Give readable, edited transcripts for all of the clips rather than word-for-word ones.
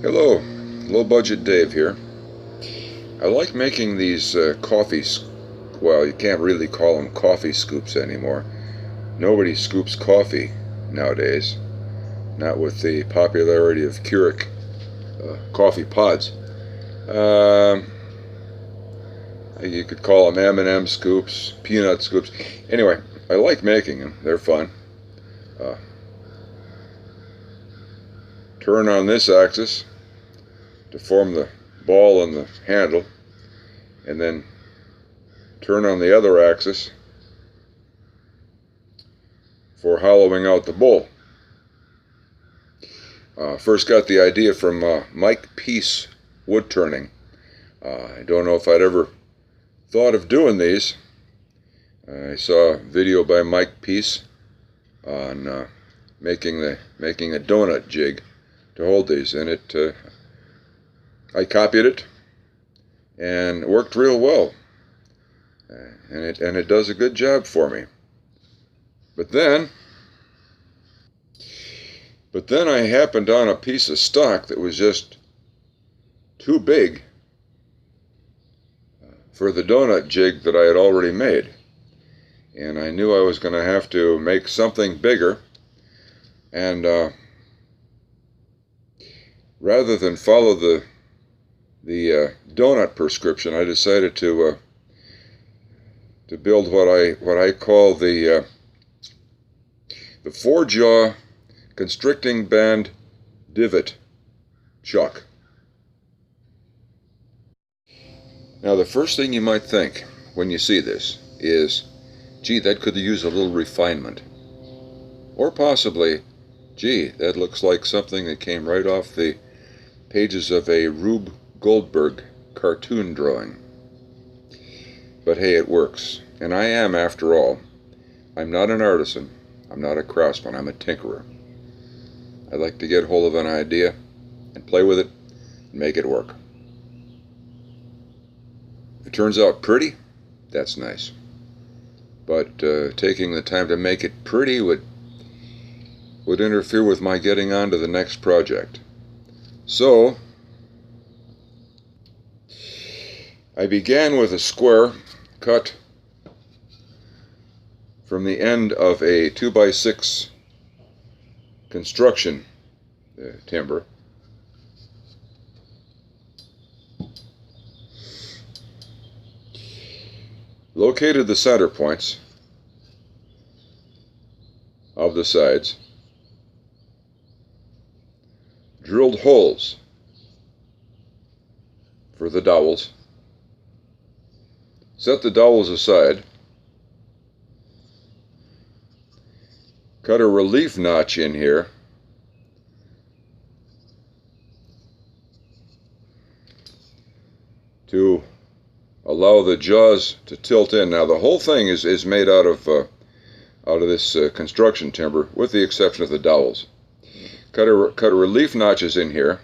Hello, Low Budget Dave here. I like making these well, you can't really call them coffee scoops anymore. Nobody scoops coffee nowadays, not with the popularity of Keurig coffee pods. Um, you could call them M&M scoops, peanut scoops. Anyway, I like making them. They're fun. Uh, turn on this axis to form the ball and the handle, and then turn on the other axis for hollowing out the bowl. First got the idea from Mike Peace wood turning. I don't know if I'd ever thought of doing these. I saw a video by Mike Peace on making a donut jig to hold these in it. I copied it, and it worked real well, and it does a good job for me. But then I happened on a piece of stock that was just too big for the donut jig that I had already made, and I knew I was going to have to make something bigger. And rather than follow the donut prescription, I decided to build what I call the 4-jaw constricting band divot chuck. Now, the first thing you might think when you see this is, gee, that could use a little refinement. Or possibly, gee, that looks like something that came right off the pages of a Rube Goldberg cartoon drawing. But hey, it works. And I am, after all, I'm not an artisan, I'm not a craftsman, I'm a tinkerer. I like to get hold of an idea and play with it and make it work. If it turns out pretty, that's nice. But taking the time to make it pretty would interfere with my getting on to the next project. So I began with a square cut from the end of a 2x6 construction timber. Located the center points of the sides, drilled holes for the dowels, set the dowels aside, cut a relief notch in here to allow the jaws to tilt in. Now, the whole thing is made out of this construction timber, with the exception of the dowels. Cut a relief notches in here.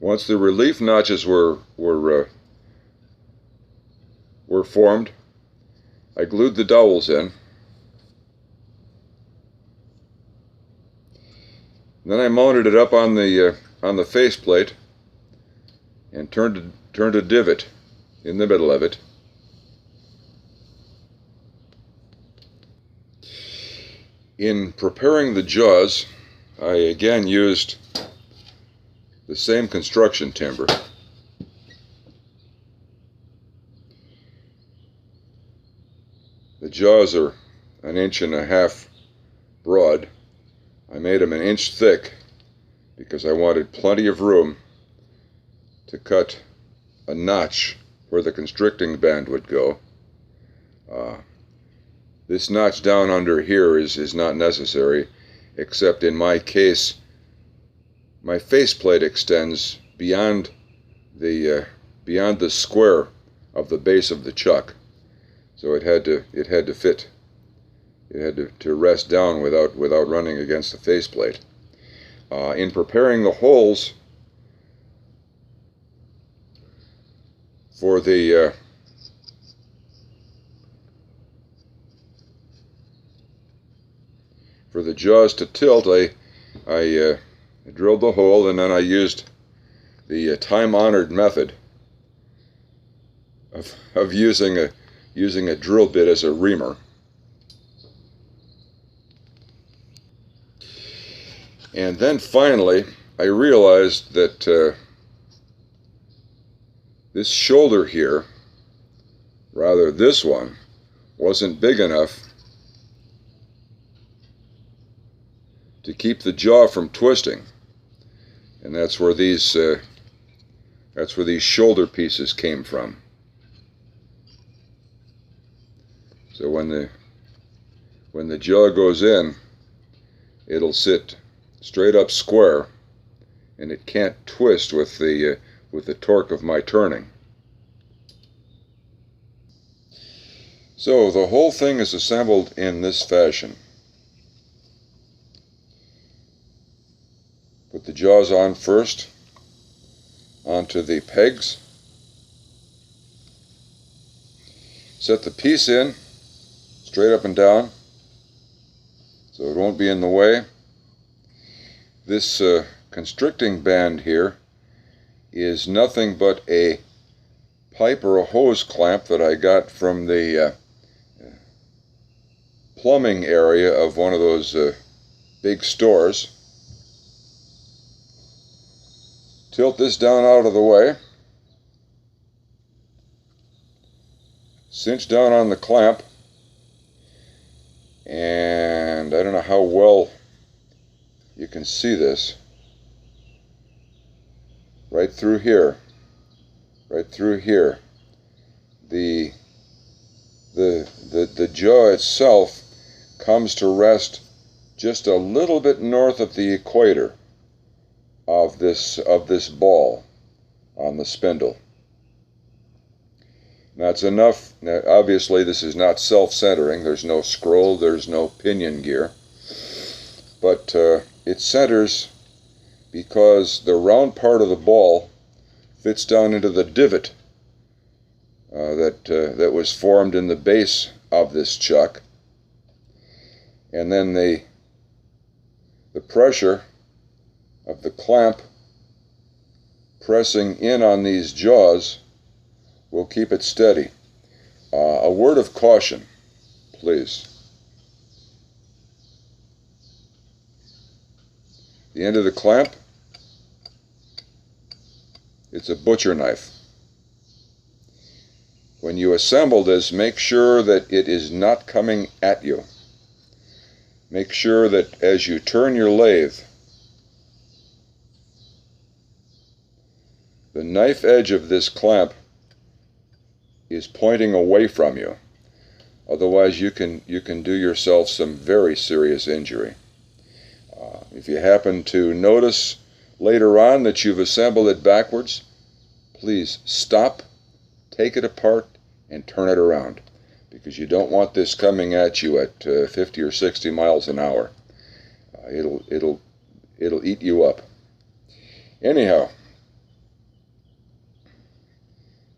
Once the relief notches were formed, I glued the dowels in. Then I mounted it up on the faceplate and turned a divot in the middle of it. In preparing the jaws, I again used the same construction timber. The jaws are 1.5 inches broad. I made them 1 inch thick because I wanted plenty of room to cut a notch where the constricting band would go. This notch down under here is not necessary, except in my case, my faceplate extends beyond the square of the base of the chuck, so it had to fit. It had to rest down without running against the faceplate. In preparing the holes for the jaws to tilt, I drilled the hole, and then I used the time-honored method of using a drill bit as a reamer. And then finally, I realized that this shoulder here, rather this one, wasn't big enough to keep the jaw from twisting, and that's where these shoulder pieces came from. So when the jaw goes in, it'll sit straight up square, and it can't twist with the torque of my turning. So the whole thing is assembled in this fashion. Put the jaws on first, onto the pegs. Set the piece in, straight up and down, so it won't be in the way. This constricting band here is nothing but a pipe or a hose clamp that I got from the plumbing area of one of those big stores. Tilt this down out of the way. Cinch down on the clamp, and I don't know how well you can see this. Right through here. Right through here. The jaw itself comes to rest just a little bit north of the equator of this ball on the spindle. That's enough. Now, obviously this is not self-centering. There's no scroll, there's no pinion gear, but it centers because the round part of the ball fits down into the divot that was formed in the base of this chuck, and then the pressure of the clamp pressing in on these jaws will keep it steady. A word of caution, please. The end of the clamp, it's a butcher knife. When you assemble this, make sure that it is not coming at you. Make sure that as you turn your lathe, the knife edge of this clamp is pointing away from you. Otherwise you can do yourself some very serious injury. If you happen to notice later on that you've assembled it backwards, please stop, take it apart, and turn it around, because you don't want this coming at you at 50 or 60 miles an hour. It'll eat you up. Anyhow,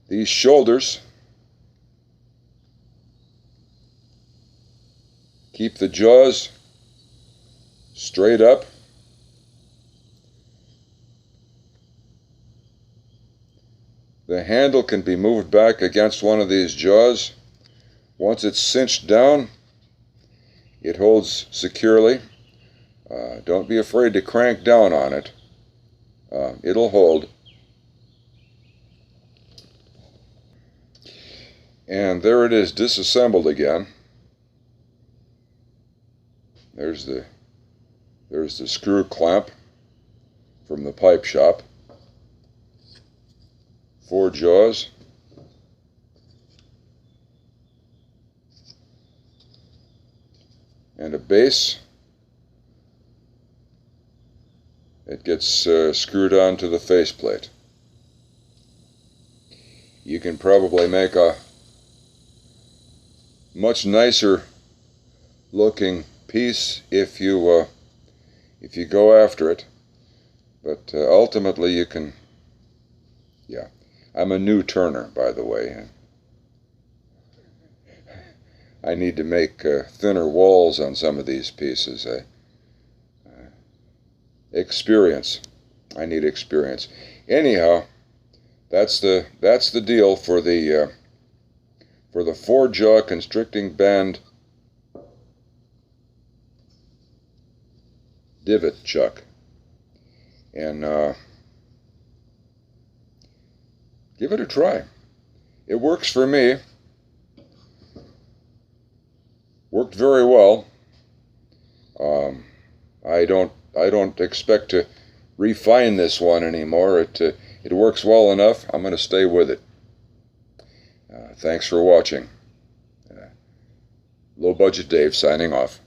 these shoulders keep the jaws straight up. The handle can be moved back against one of these jaws. Once it's cinched down, it holds securely. Don't be afraid to crank down on it. It'll hold. And there it is, disassembled again. There's the screw clamp from the pipe shop. 4 jaws. And a base that gets screwed onto the faceplate. You can probably make a much nicer looking piece if you go after it, but ultimately you can. Yeah, I'm a new turner, by the way. I need to make thinner walls on some of these pieces. experience. I need experience. Anyhow, that's the deal for the 4-jaw constricting band divot chuck. And give it a try. It works for me. Worked very well. I don't expect to refine this one anymore. It works well enough. I'm going to stay with it. Thanks for watching. Low Budget Dave signing off.